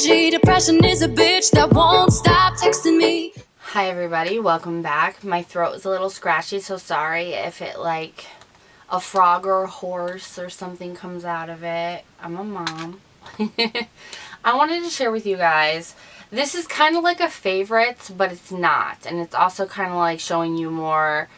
energy. Depression is a bitch that won't stop texting me. Hi everybody, welcome back. My throat is a little scratchy, so sorry if it like a frog or a horse or something comes out of it. I'm a mom. I wanted to share with you guys, this is kind of like a favorites, but it's not. And it's also kind of like showing you more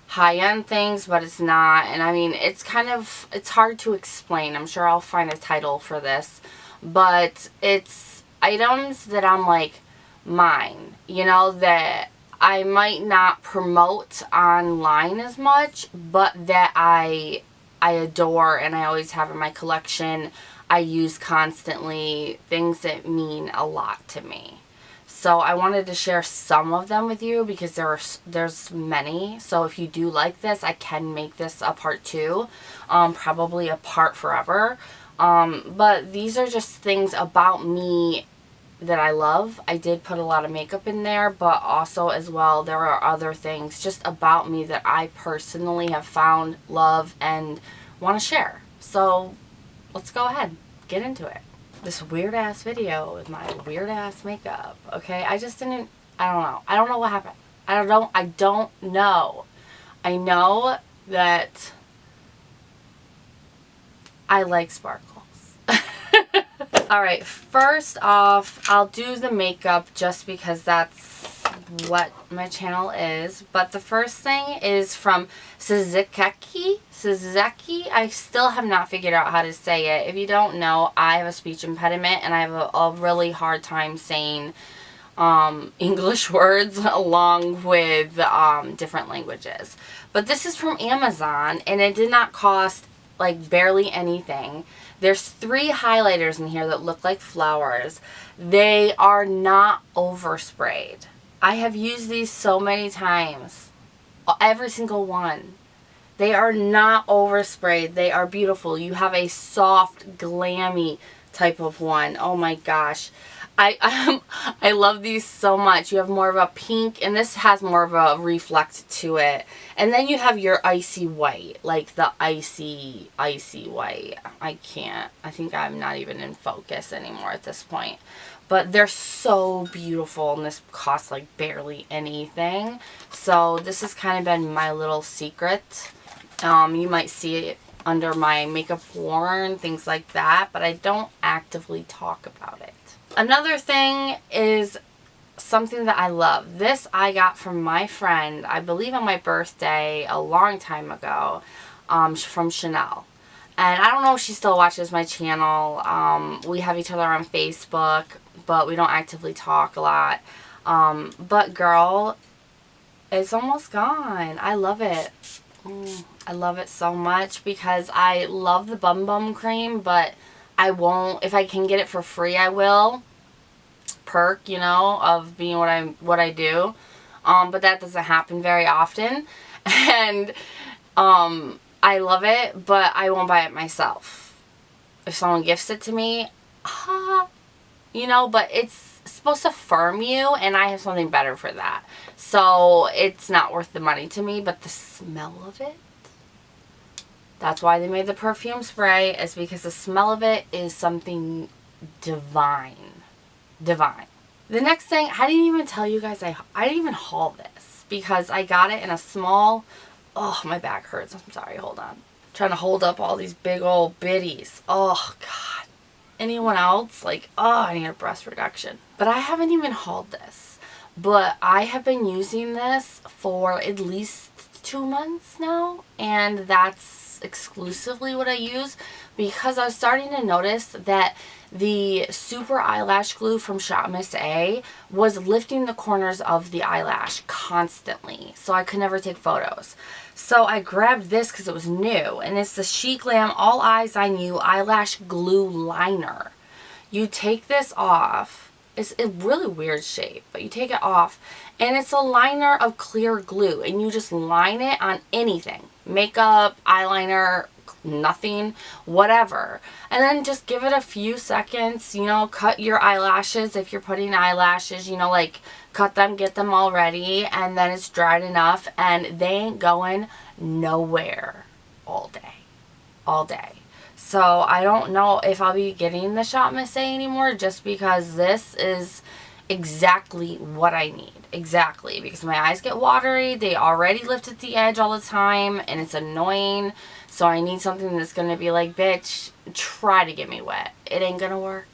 high-end things, but it's not. And I mean, it's kind of, it's hard to explain. I'm sure I'll find a title for this. But it's items that I'm like, mine. You know, that I might not promote online as much, but that I adore and I always have in my collection. I use constantly, things that mean a lot to me. So I wanted to share some of them with you because there's many. So if you do like this, I can make this a part 2, probably a part forever. But these are just things about me that I love. I did put a lot of makeup in there, but also as well there are other things just about me that I personally have found, love, and want to share. So let's go ahead, get into it. This weird ass video with my weird ass makeup, okay? I don't know. I don't know what happened. I don't know. I know that I like sparkles. Alright, first off, I'll do the makeup just because that's what my channel is. But the first thing is from Suzeki. I still have not figured out how to say it. If you don't know, I have a speech impediment and I have a really hard time saying English words along with different languages. But this is from Amazon and it did not cost like barely anything. There's 3 highlighters in here that look like flowers. They are not oversprayed. I have used these so many times. Every single one. They are not oversprayed. They are beautiful. You have a soft, glammy type of one. Oh my gosh. I love these so much. You have more of a pink, and this has more of a reflect to it. And then you have your icy white, like the icy white. I think I'm not even in focus anymore at this point. But they're so beautiful, and this costs like barely anything. So this has kind of been my little secret. You might see it under my makeup worn, things like that, but I don't actively talk about it. Another thing is something that I love. This I got from my friend, I believe on my birthday a long time ago, from Chanel. And I don't know if she still watches my channel. We have each other on Facebook, but we don't actively talk a lot. But girl, it's almost gone. I love it. I love it so much because I love the Bum Bum cream, but I won't, if I can get it for free, I will. Perk, you know, of being what I do. But that doesn't happen very often. And I love it, but I won't buy it myself. If someone gifts it to me, you know, but it's supposed to firm you, and I have something better for that. So it's not worth the money to me, but the smell of it, that's why they made the perfume spray, is because the smell of it is something divine. Divine. The next thing, I didn't even tell you guys, I didn't even haul this because I got it in a small, oh, my back hurts. I'm sorry, hold on. I'm trying to hold up all these big old biddies. Oh, God. Anyone else? Like, oh, I need a breast reduction. But I haven't even hauled this. But I have been using this for at least 2 months now, and that's exclusively what I use because I was starting to notice that the super eyelash glue from Shop Miss A was lifting the corners of the eyelash constantly, so I could never take photos. So I grabbed this because it was new, and it's the Sheglam All Eyes on You Eyelash Glue Liner. You take this off. It's a really weird shape, but you take it off, and it's a liner of clear glue, and you just line it on anything. Makeup, eyeliner, nothing, whatever. And then just give it a few seconds, you know, cut your eyelashes if you're putting eyelashes, you know, like cut them, get them all ready, and then it's dried enough, and they ain't going nowhere all day. All day. So I don't know if I'll be getting the Shop Miss A anymore, just because this is exactly what I need. Exactly. Because my eyes get watery. They already lift at the edge all the time. And it's annoying. So I need something that's going to be like, bitch, try to get me wet. It ain't going to work.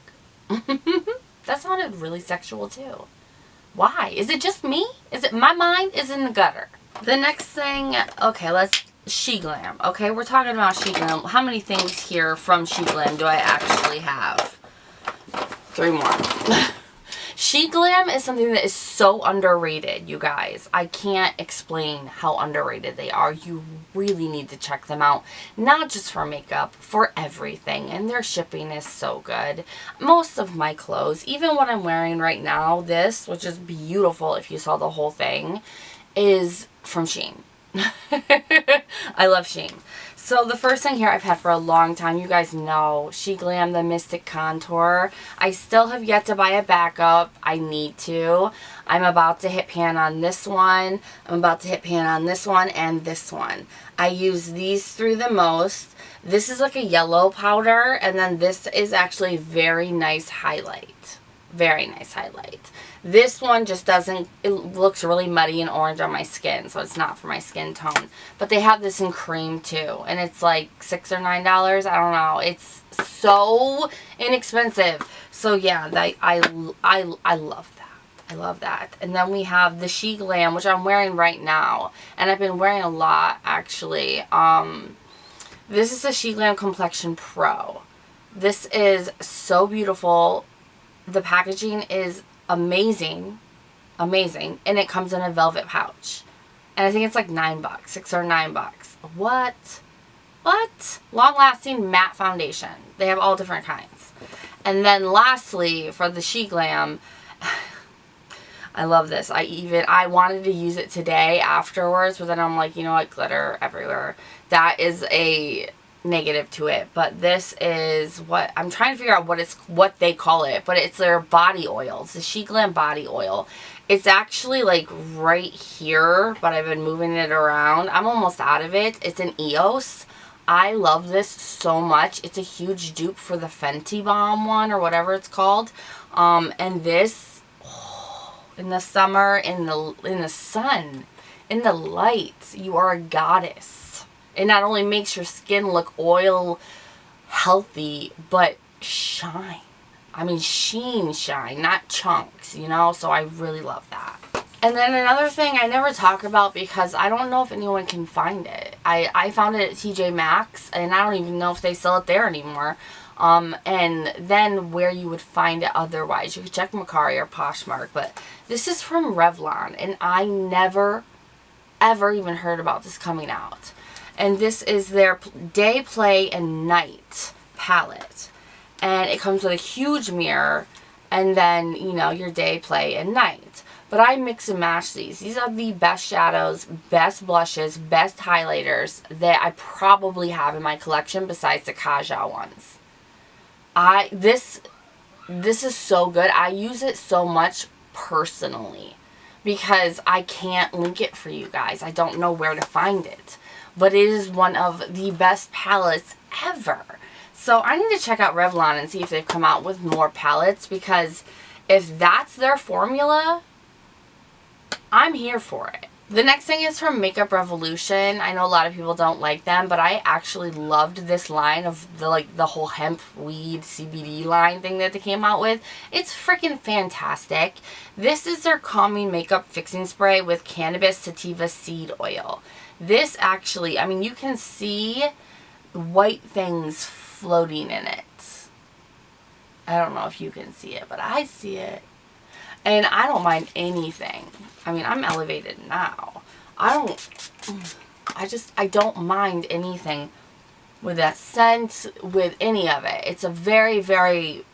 That sounded really sexual too. Why? Is it just me? Is it my mind is in the gutter? The next thing, okay, let's Sheglam. Okay, we're talking about Sheglam. How many things here from Sheglam do I actually have? 3 more. Sheglam is something that is so underrated, you guys. I can't explain how underrated they are. You really need to check them out. Not just for makeup, for everything. And their shipping is so good. Most of my clothes, even what I'm wearing right now, this, which is beautiful if you saw the whole thing, is from Shein. I love Shein. So the first thing here I've had for a long time, you guys know, Sheglam the Mystic Contour. I still have yet to buy a backup. I need to. I'm about to hit pan on this one. I'm about to hit pan on this one and this one. I use these 3 the most. This is like a yellow powder, and then this is actually very nice highlight. Very nice highlight. This one just doesn't, it looks really muddy and orange on my skin, so it's not for my skin tone. But they have this in cream too, and it's like $6 or $9. I don't know. It's so inexpensive. So yeah, I love that. I love that. And then we have the Sheglam, which I'm wearing right now, and I've been wearing a lot actually. This is the Sheglam Complexion Pro. This is so beautiful. The packaging is amazing, amazing, and it comes in a velvet pouch, and I think it's like $9, $6 or $9. What? Long lasting matte foundation. They have all different kinds. And then lastly, for the Sheglam, I love this. I wanted to use it today afterwards, but then I'm like, you know what, glitter everywhere. That is a negative to it, but this is what I'm trying to figure out what they call it, but it's their body oils, the Sheglam body oil. It's actually like right here, but I've been moving it around. I'm almost out of it. It's an EOS. I love this so much. It's a huge dupe for the Fenty Bomb one or whatever it's called. And this, in the summer, in the sun, in the light, you are a goddess. It not only makes your skin look oil healthy, but shine. I mean, sheen shine, not chunks, you know? So I really love that. And then another thing I never talk about because I don't know if anyone can find it. I found it at TJ Maxx, and I don't even know if they sell it there anymore. And then where you would find it otherwise. You could check Mecari or Poshmark, but this is from Revlon, and I never, ever even heard about this coming out. And this is their Day, Play, and Night palette. And it comes with a huge mirror. And then, you know, your day, play, and night. But I mix and match these. These are the best shadows, best blushes, best highlighters that I probably have in my collection besides the Kaja ones. This is so good. I use it so much personally because I can't link it for you guys. I don't know where to find it. But it is one of the best palettes ever. So I need to check out Revlon and see if they've come out with more palettes, because if that's their formula, I'm here for it. The next thing is from Makeup Revolution. I know a lot of people don't like them, but I actually loved this line of the whole hemp weed CBD line thing that they came out with. It's freaking fantastic. This is their calming makeup fixing spray with cannabis sativa seed oil. This actually, I mean, you can see white things floating in it. I don't know if you can see it, but I see it. And I don't mind anything. I mean, I'm elevated now. I don't mind anything with that scent, with any of it. It's a very, very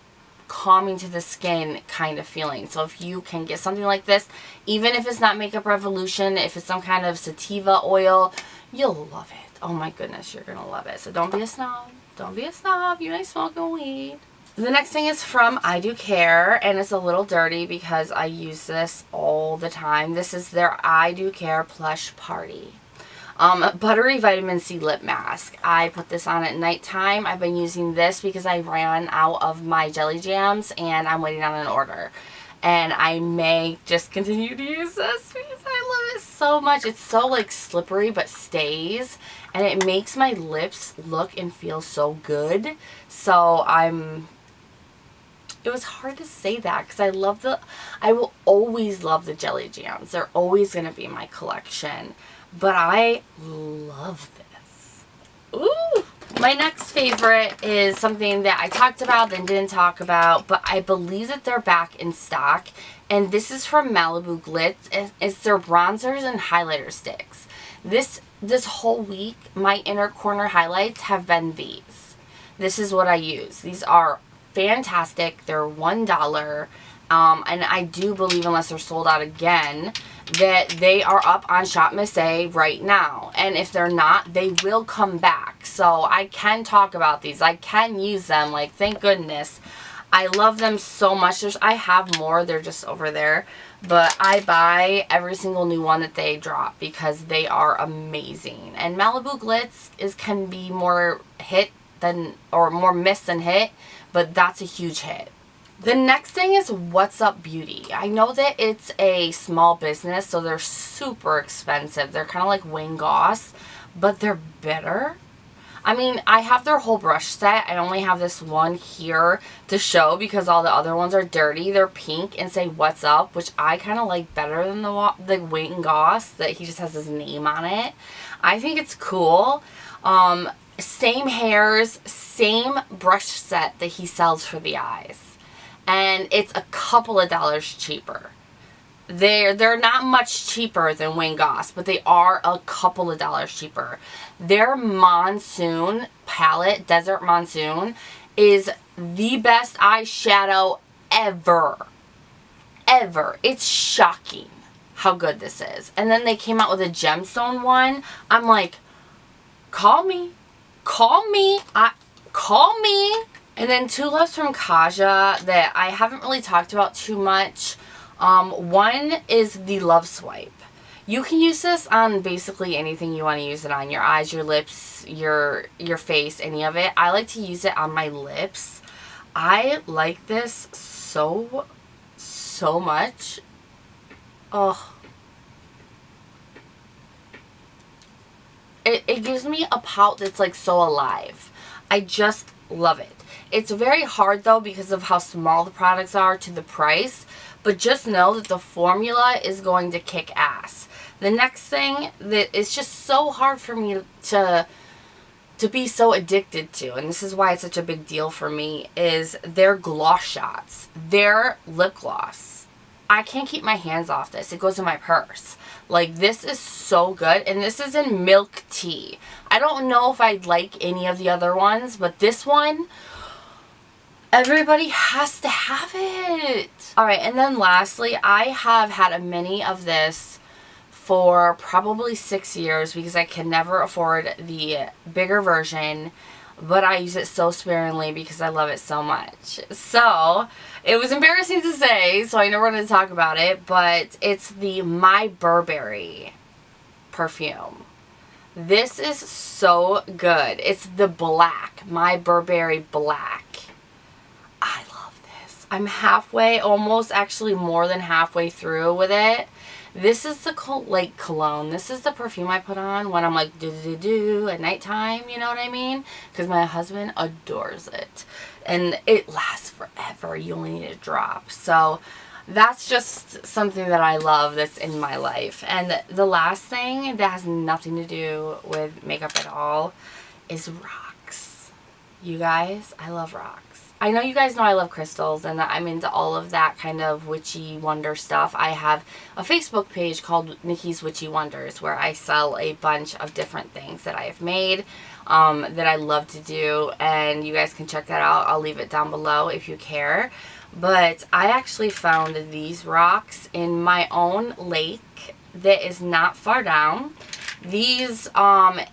calming to the skin kind of feeling. So if you can get something like this, even if it's not Makeup Revolution, if it's some kind of sativa oil, you'll love it. Oh my goodness, you're gonna love it. So don't be a snob. Don't be a snob. You ain't smoking weed. The next thing is from I Do Care, and it's a little dirty because I use this all the time. This is their I Do Care Plush Party. Buttery Vitamin C Lip Mask. I put this on at nighttime. I've been using this because I ran out of my jelly jams and I'm waiting on an order. And I may just continue to use this because I love it so much. It's so like slippery but stays. And it makes my lips look and feel so good. So it was hard to say that because I will always love the jelly jams. They're always going to be in my collection. But I love this. Ooh! My next favorite is something that I talked about then didn't talk about, but I believe that they're back in stock. And this is from Malibu Glitz. It's their bronzers and highlighter sticks. This whole week, my inner corner highlights have been these. This is what I use. These are fantastic. They're $1. And I do believe, unless they're sold out again, that they are up on Shop Miss A right now. And if they're not, they will come back. So I can talk about these. I can use them. Like, thank goodness. I love them so much. I have more. They're just over there. But I buy every single new one that they drop because they are amazing. And Malibu Glitz can be more hit than, or more miss than hit. But that's a huge hit. The next thing is What's Up Beauty. I know that it's a small business, so they're super expensive. They're kind of like Wayne Goss, but they're better. I mean, I have their whole brush set. I only have this one here to show because all the other ones are dirty. They're pink and say What's Up, which I kind of like better than the Wayne Goss that he just has his name on it. I think it's cool. Same hairs, same brush set that he sells for the eyes. And it's a couple of dollars cheaper. They're not much cheaper than Wayne Goss, but they are a couple of dollars cheaper. Their Monsoon palette, Desert Monsoon, is the best eyeshadow ever. Ever. It's shocking how good this is. And then they came out with a gemstone one. I'm like, call me. Call me. Call me. And then two loves from Kaja that I haven't really talked about too much. One is the Love Swipe. You can use this on basically anything you want to use it on. Your eyes, your lips, your face, any of it. I like to use it on my lips. I like this so much. Oh. It gives me a pout that's like so alive. I just love it. It's very hard though because of how small the products are to the price, but just know that the formula is going to kick ass. The next thing that is just so hard for me to be so addicted to, and this is why it's such a big deal for me, is their gloss shots. Their lip gloss. I can't keep my hands off this. It goes in my purse. Like, this is so good, and this is in milk tea. I don't know if I'd like any of the other ones, but this one, everybody has to have it. Alright, and then lastly, I have had a mini of this for probably 6 years because I can never afford the bigger version, but I use it so sparingly because I love it so much. So, it was embarrassing to say, so I know we're going to talk about it, but it's the My Burberry perfume. This is so good. It's the black, My Burberry black. I love this. I'm halfway, almost actually more than halfway through with it. This is the like cologne. This is the perfume I put on when I'm like do at nighttime, you know what I mean? Because my husband adores it. And it lasts forever. You only need a drop. So that's just something that I love that's in my life. And the last thing that has nothing to do with makeup at all is rocks. You guys, I love rocks. I know you guys know I love crystals and that I'm into all of that kind of witchy wonder stuff. I have a Facebook page called Niki's Witchy Wonders where I sell a bunch of different things that I have made that I love to do, and you guys can check that out. I'll leave it down below if you care. But I actually found these rocks in my own lake that is not far down. These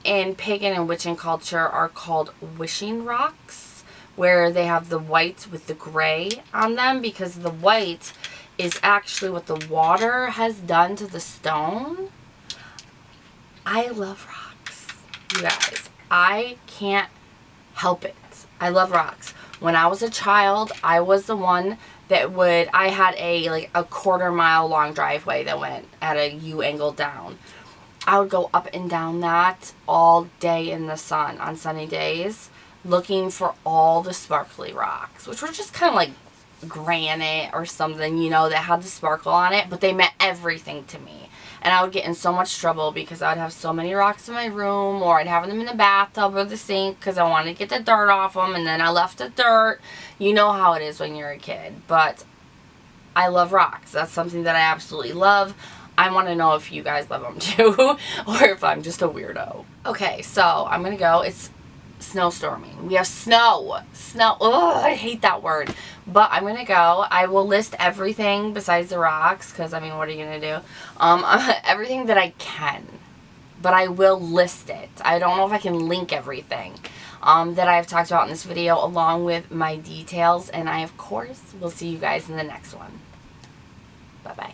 in pagan and witching culture are called wishing rocks, where they have the white with the gray on them, because the white is actually what the water has done to the stone. I love rocks, you guys. I can't help it. I love rocks. When I was a child, I was the one that would, I had a 1/4 mile long driveway that went at a U angle down. I would go up and down that all day in the sun on sunny days, looking for all the sparkly rocks, which were just kind of like granite or something, you know, that had the sparkle on it, but they meant everything to me. And I would get in so much trouble because I would have so many rocks in my room, or I'd have them in the bathtub or the sink because I wanted to get the dirt off them, and then I left the dirt. You know how it is when you're a kid. But I love rocks. That's something that I absolutely love. I want to know if you guys love them too, or if I'm just a weirdo. Okay, so I'm going to go. It's snowstorming. We have snow. Snow. Ugh, I hate that word. But I'm going to go. I will list everything besides the rocks, because, I mean, what are you going to do? Everything that I can. But I will list it. I don't know if I can link everything that I have talked about in this video, along with my details. And I, of course, will see you guys in the next one. Bye-bye.